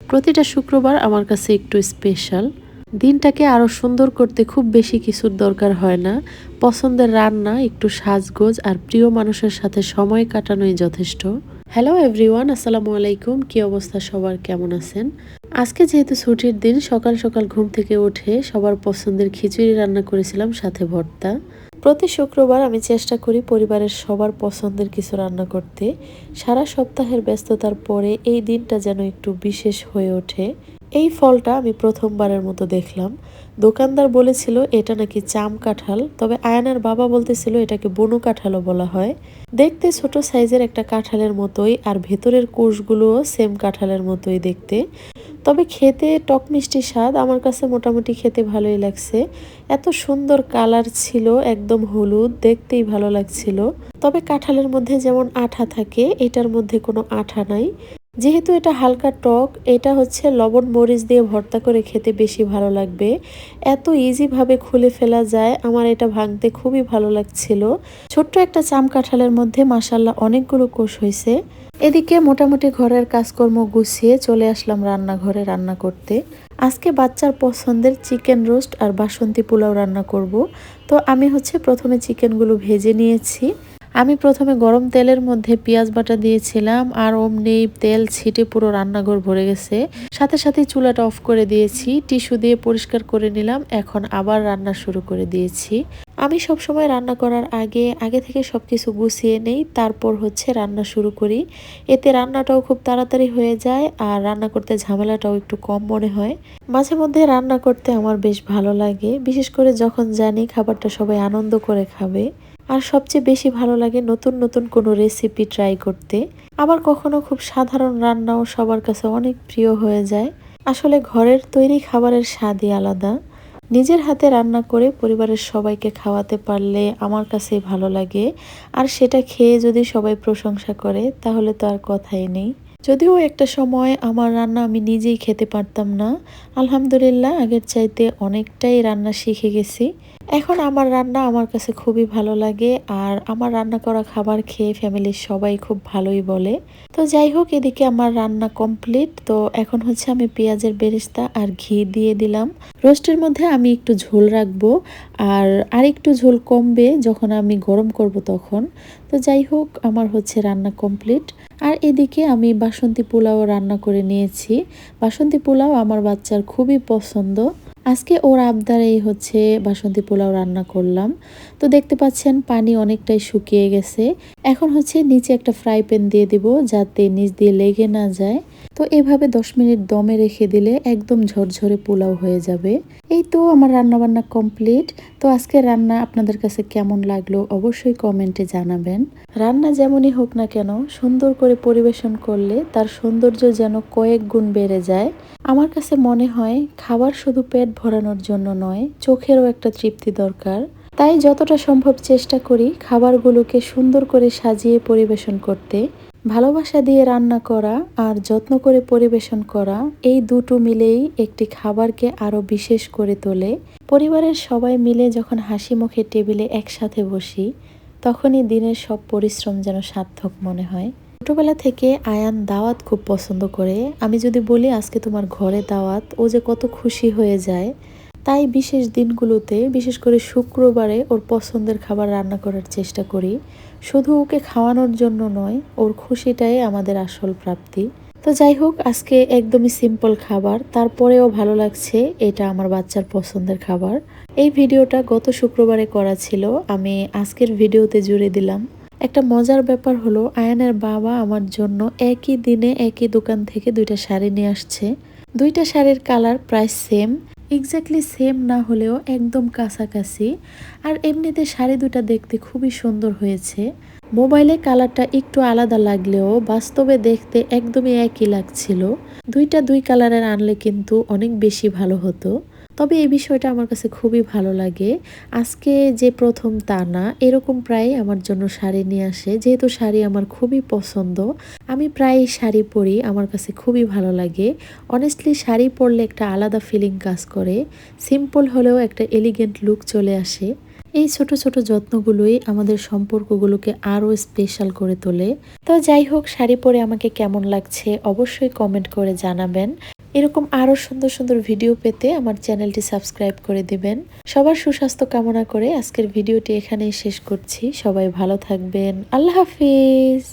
প্রতিটা শুক্রবার আমার কাছে একটু স্পেশাল। দিনটাকে আরো সুন্দর করতে খুব বেশি কিছুর দরকার হয় না। পছন্দের রান্না, একটু সাজগোজ আর প্রিয় মানুষের সাথে সময় কাটানোই যথেষ্ট। হ্যালো এভরিওয়ান, আসসালামু আলাইকুম। কি অবস্থা সবার, কেমন আছেন? আজকে যেহেতু ছুটির দিন, সকাল সকাল ঘুম থেকে উঠে সবার পছন্দের খিচুড়ি রান্না করেছিলাম, সাথে ভর্তা। প্রতি শুক্রবার আমি চেষ্টা করি পরিবারের সবার পছন্দের কিছু রান্না করতে। সারা সপ্তাহের ব্যস্ততার পরে এই দিনটা যেন একটু বিশেষ হয়ে ওঠে। এই ফলটা আমি প্রথমবারের মতো দেখলাম। দোকানদার বলেছিল এটা নাকি চাম কাঁঠাল, তবে আয়ানের বাবা বলতেছিল এটাকে বনু কাঁঠালও বলা হয়। দেখতে ছোট সাইজের একটা কাঁঠালের মতোই, আর ভেতরের কোষগুলোও সেম কাঁঠালের মতোই দেখতে। তবে খেতে টক মিষ্টি স্বাদ, আমার কাছে মোটামুটি খেতে ভালোই লাগছে। এত সুন্দর কালার ছিল, একদম হলুদ, দেখতেই ভালো লাগছিল। তবে কাঁঠালের মধ্যে যেমন আঠা থাকে, এটার মধ্যে কোনো আঠা নাই। যেহেতু এটা হালকা টক, এটা হচ্ছে লবণ মরিচ দিয়ে ভর্তা করে খেতে বেশি ভালো লাগবে। এত ইজিভাবে খুলে ফেলা যায়, আমার এটা ভাঙতে খুবই ভালো লাগছিল। ছোট্ট একটা চাম কাঁঠালের মধ্যে মাশাল্লাহ অনেকগুলো কোষ হয়েছে। এদিকে মোটামুটি ঘরের কাজকর্ম গুছিয়ে চলে আসলাম রান্নাঘরে রান্না করতে। আজকে বাচ্চার পছন্দের চিকেন রোস্ট আর বাসন্তী পোলাও রান্না করব। তো আমি হচ্ছে প্রথমে চিকেনগুলো ভেজে নিয়েছি। আমি প্রথমে গরম তেলের মধ্যে পেঁয়াজ বাটা দিয়েছিলাম, আর অমনি তেল ছিটে পুরো রান্নাঘর ভরে গেছে। সাথে সাথে চুলাটা অফ করে দিয়েছি, টিস্যু দিয়ে পরিষ্কার করে নিলাম। এখন আবার রান্না শুরু করে দিয়েছি। আমি সব সময় রান্না করার আগে আগে থেকে সবকিছু গুছিয়ে নেই, তারপর হচ্ছে রান্না শুরু করি। এতে রান্নাটাও খুব তাড়াতাড়ি হয়ে যায়, আর রান্না করতে ঝামেলাটাও একটু কম মনে হয়। মাঝে মধ্যে রান্না করতে আমার বেশ ভালো লাগে, বিশেষ করে যখন জানি খাবারটা সবাই আনন্দ করে খাবে। আর সবচেয়ে বেশি ভালো লাগে নতুন নতুন কোনো রেসিপি ট্রাই করতে। আবার কখনো খুব সাধারণ রান্নাও সবার কাছে অনেক প্রিয় হয়ে যায়। আসলে ঘরের তৈরি খাবারের স্বাদই আলাদা। নিজের হাতে রান্না করে পরিবারের সবাইকে খাওয়াতে পারলে আমার কাছেই ভালো লাগে। আর সেটা খেয়ে যদি সবাই প্রশংসা করে, তাহলে তো আর কথাই নেই। যদিও একটা সময় আমার রান্না আমি নিজেই খেতে পারতাম না, আলহামদুলিল্লাহ আগের চাইতে অনেকটাই রান্না শিখে গেছি। এখন আমার রান্না আমার কাছে খুবই ভালো লাগে, আর আমার রান্না করা খাবার খেয়ে ফ্যামিলির সবাই খুব ভালোই বলে। তো যাই হোক, এদিকে আমার রান্না কমপ্লিট। তো এখন হচ্ছে আমি পেঁয়াজের বেরেস্তা আর ঘি দিয়ে দিলাম। রোস্টের মধ্যে আমি একটু ঝোল রাখবো, আর একটু ঝোল কমবে যখন আমি গরম করব তখন। তো যাই হোক, আমার হচ্ছে রান্না কমপ্লিট। আর এদিকে আমি বাসন্তী পোলাও রান্না করে নিয়েছি। বাসন্তী পোলাও আমার বাচ্চার খুবই পছন্দ। আজকে ওর আবদারেই হচ্ছে বাসন্তী পোলাও রান্না করলাম। তো দেখতে পাচ্ছেন পানি অনেকটাই শুকিয়ে গেছে। এখন হচ্ছে নিচে একটা ফ্রাই প্যান দিয়ে দিব, যাতে নিচ দিয়ে লেগে না যায়। তো এভাবে 10 মিনিট দমে রেখে দিলে একদম ঝরঝরে পোলাও হয়ে যাবে। এই তো আমার রান্না বান্না কমপ্লিট। তো আজকে রান্না আপনাদের কাছে কেমন লাগলো অবশ্যই কমেন্টে জানাবেন। রান্না যেমনই হোক না কেন, সুন্দর করে পরিবেশন করলে তার সৌন্দর্য যেন কয়েক গুণ বেড়ে যায়। আমার কাছে মনে হয় খাবার শুধু পেট ভরানোর জন্য নয়, চোখেরও একটা তৃপ্তি দরকার। তাই যতটা সম্ভব চেষ্টা করি খাবারগুলোকে সুন্দর করে সাজিয়ে পরিবেশন করতে। ভালোবাসা দিয়ে রান্না করা আর যত্ন করে পরিবেশন করা, এই দুটো মিলেই একটি খাবারকে আরো বিশেষ করে তোলে। পরিবারের সবাই মিলে যখন হাসি মুখে টেবিলে একসাথে বসি, তখনই দিনের সব পরিশ্রম যেন সার্থক মনে হয়। ছোটবেলা থেকে আয়ান দাওয়াত খুব পছন্দ করে। আমি যদি বলি আজকে তোমার ঘরে দাওয়াত, ও যে কত খুশি হয়ে যায়। তাই বিশেষ দিনগুলোতে, বিশেষ করে শুক্রবারে, ওর পছন্দের খাবার রান্না করার চেষ্টা করি। শুধু ওকে খাওয়ানোর জন্য নয়, ওর খুশিটাই আমাদের আসল প্রাপ্তি। তো যাই হোক, আজকে একদমই সিম্পল খাবার, তারপরেও ভালো লাগছে। এটা আমার বাচ্চার পছন্দের খাবার। এই ভিডিওটা গত শুক্রবারে করা ছিল, আমি আজকের ভিডিওতে জুড়ে দিলাম। একটা মজার ব্যাপার হলো, আয়ানের বাবা আমার জন্য একই দিনে একই দোকান থেকে দুইটা শাড়ি নিয়ে আসছে। দুইটা শাড়ির কালার প্রায় সেম, এক্স্যাক্টলি সেম না হলেও একদম কাছাকাছি। আর এমনিতে শাড়ি দুটা দেখতে খুবই সুন্দর হয়েছে। মোবাইলে কালারটা একটু আলাদা লাগলেও বাস্তবে দেখতে একদমই একই লাগছিল। দুইটা দুই কালারের আনলে কিন্তু অনেক বেশি ভালো হতো। তবে এই বিষয়টা আমার কাছে খুবই ভালো লাগে। আজকে যে প্রথম তা না, এরকম প্রায় আমার জন্য শাড়ি নিয়ে আসে। যেহেতু শাড়ি আমার খুবই পছন্দ, আমি প্রায় শাড়ি পরি, আমার কাছে খুবই ভালো লাগে। অনেস্টলি শাড়ি পরলে একটা আলাদা ফিলিং কাজ করে। সিম্পল হলেও একটা এলিগেন্ট লুক চলে আসে। এই ছোট ছোট যত্নগুলোই আমাদের সম্পর্কগুলোকে আরো স্পেশাল করে তোলে। তো যাই হোক, শাড়ি পরে আমাকে কেমন লাগছে অবশ্যই কমেন্ট করে জানাবেন। এরকম আরও সুন্দর সুন্দর ভিডিও পেতে আমার চ্যানেলটি সাবস্ক্রাইব করে দিবেন। সবার সুস্বাস্থ্য কামনা করে আজকের ভিডিওটি এখানেই শেষ করছি। সবাই ভালো থাকবেন। আল্লাহ হাফিজ।